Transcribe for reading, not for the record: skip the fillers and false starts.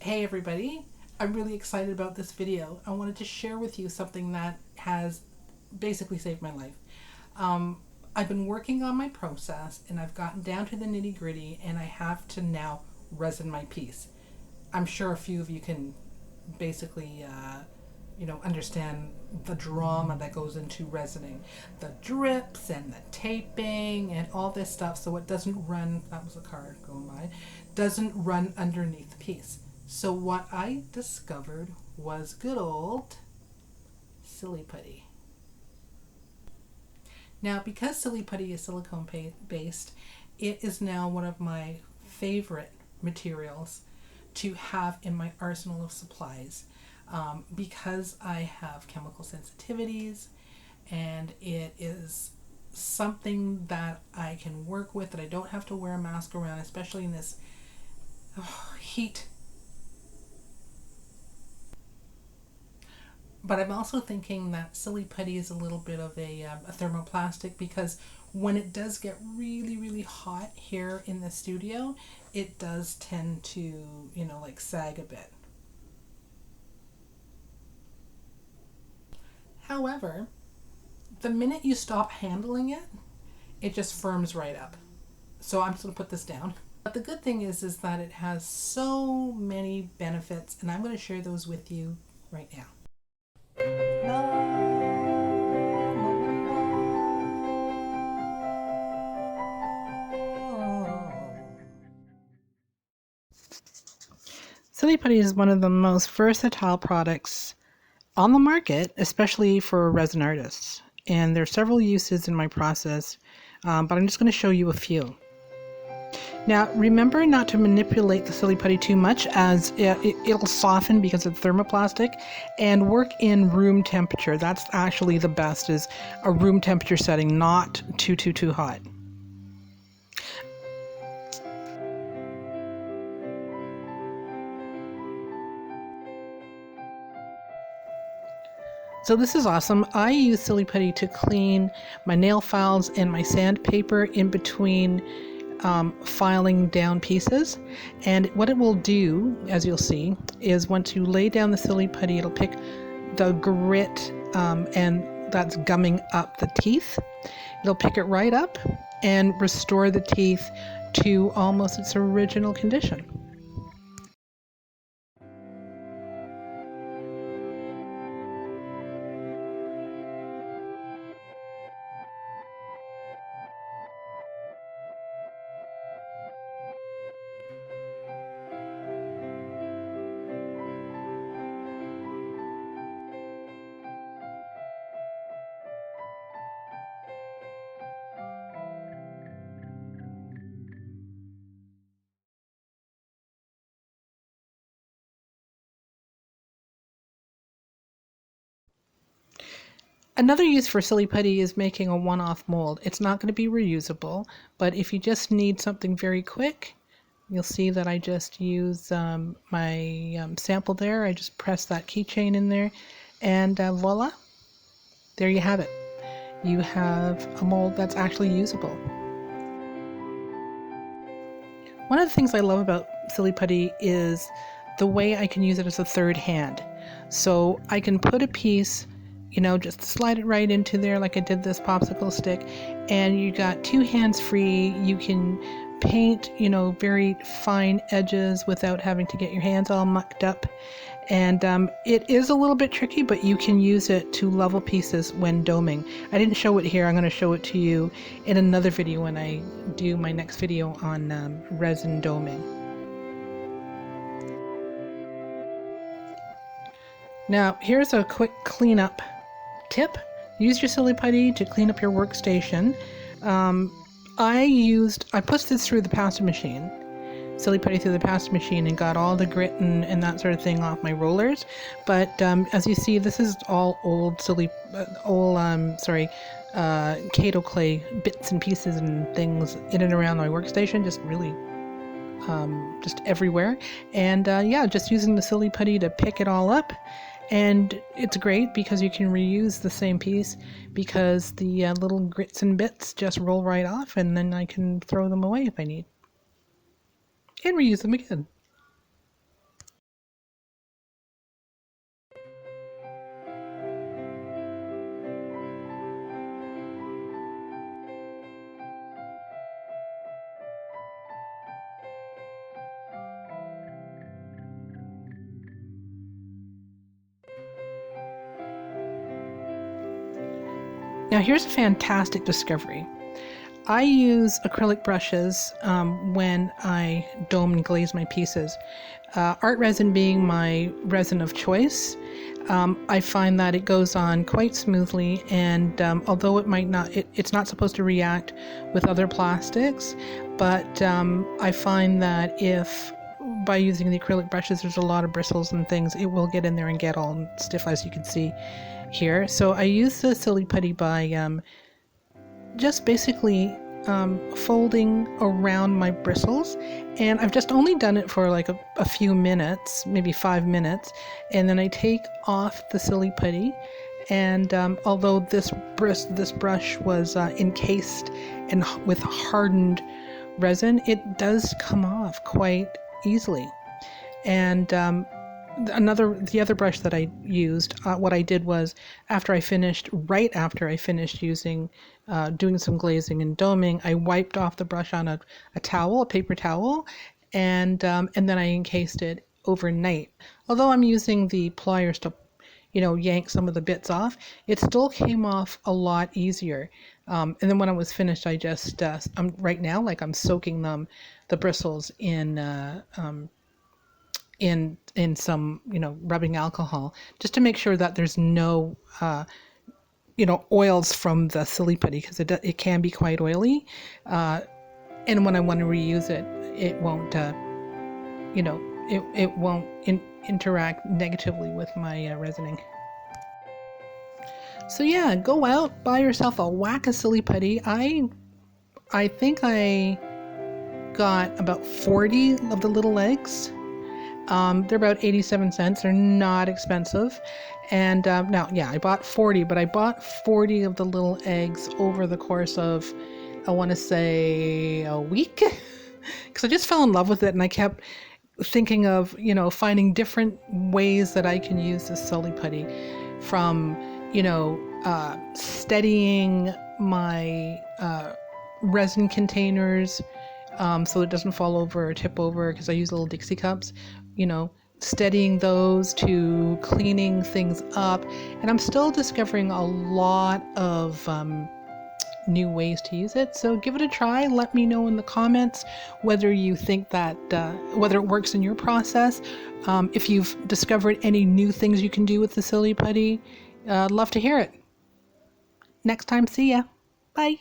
Hey everybody, I'm really excited about this video. I wanted to share with you something that has basically saved my life. Um, I've been working on my process and I've gotten down to the nitty gritty and I have to now resin my piece. I'm sure a few of you can basically understand the drama that goes into resining, the drips and the taping and all this stuff, so it doesn't run, that was a car going by, doesn't run underneath the piece. So what I discovered was good old Silly Putty. Now, because Silly Putty is silicone based, it is now one of my favorite materials to have in my arsenal of supplies, because I have chemical sensitivities, and it is something that I can work with, that I don't have to wear a mask around, especially in this heat. But I'm also thinking that Silly Putty is a little bit of a thermoplastic, because when it does get really, really hot here in the studio, it does tend to, like sag a bit. However, the minute you stop handling it, it just firms right up. So I'm just going to put this down. But the good thing is that it has so many benefits, and I'm going to share those with you right now. Silly Putty is one of the most versatile products on the market, especially for resin artists. And there are several uses in my process, but I'm just going to show you a few. Now, remember not to manipulate the Silly Putty too much, as it'll soften because it's thermoplastic, and work in room temperature. That's actually the best, is a room temperature setting, not too hot. So this is awesome. I use Silly Putty to clean my nail files and my sandpaper in between filing down pieces. And what it will do, as you'll see, is once you lay down the Silly Putty, it'll pick the grit and that's gumming up the teeth. It'll pick it right up and restore the teeth to almost its original condition. Another use for Silly Putty is making a one-off mold. It's not going to be reusable, but if you just need something very quick, you'll see that I just use my sample there. I just press that keychain in there, and voila, there you have it. You have a mold that's actually usable. One of the things I love about Silly Putty is the way I can use it as a third hand. So I can put a piece, just slide it right into there like I did this popsicle stick, and you got two hands free. You can paint, very fine edges without having to get your hands all mucked up. And it is a little bit tricky, but you can use it to level pieces when doming. I didn't show it here. I'm going to show it to you in another video when I do my next video on resin doming. Now, here's a quick cleanup tip. Use your Silly Putty to clean up your workstation. I pushed this through the pasta machine, Silly Putty through the pasta machine, and got all the grit and that sort of thing off my rollers. But as you see, this is all old Kato clay bits and pieces and things in and around my workstation, just really just everywhere. And yeah, just using the Silly Putty to pick it all up. And it's great because you can reuse the same piece, because the little grits and bits just roll right off, and then I can throw them away if I need, and reuse them again. Now here's a fantastic discovery. I use acrylic brushes when I dome and glaze my pieces. Art resin being my resin of choice, I find that it goes on quite smoothly, and although it might not, it's not supposed to react with other plastics, but I find that if by using the acrylic brushes there's a lot of bristles and things, it will get in there and get all stiff, as you can see here. So I use the Silly Putty by just basically folding around my bristles, and I've just only done it for like a few minutes, maybe 5 minutes, and then I take off the Silly Putty, and although this brush was encased and with hardened resin, it does come off quite easily. And the other brush that I used, what I did was right after I finished using, doing some glazing and doming, I wiped off the brush on a towel, a paper towel, and then I encased it overnight. Although I'm using the pliers to, yank some of the bits off, it still came off a lot easier. And then when I was finished, I just, right now, like I'm soaking the bristles in some, rubbing alcohol, just to make sure that there's no, oils from the Silly Putty, because it can be quite oily. And when I want to reuse it, it won't, it won't interact negatively with my resining. So yeah, go out, buy yourself a whack of Silly Putty. I think I got about 40 of the little eggs. They're about 87 cents. They're not expensive. And now, yeah, I bought 40, but I bought 40 of the little eggs over the course of, I want to say, a week, because I just fell in love with it, and I kept thinking of, finding different ways that I can use this Silly Putty, from, steadying my resin containers so it doesn't fall over or tip over, because I use little Dixie cups, steadying those, to cleaning things up. And I'm still discovering a lot of new ways to use it. So give it a try. Let me know in the comments whether you think that, whether it works in your process. If you've discovered any new things you can do with the Silly Putty, love to hear it. Next time, see ya. Bye.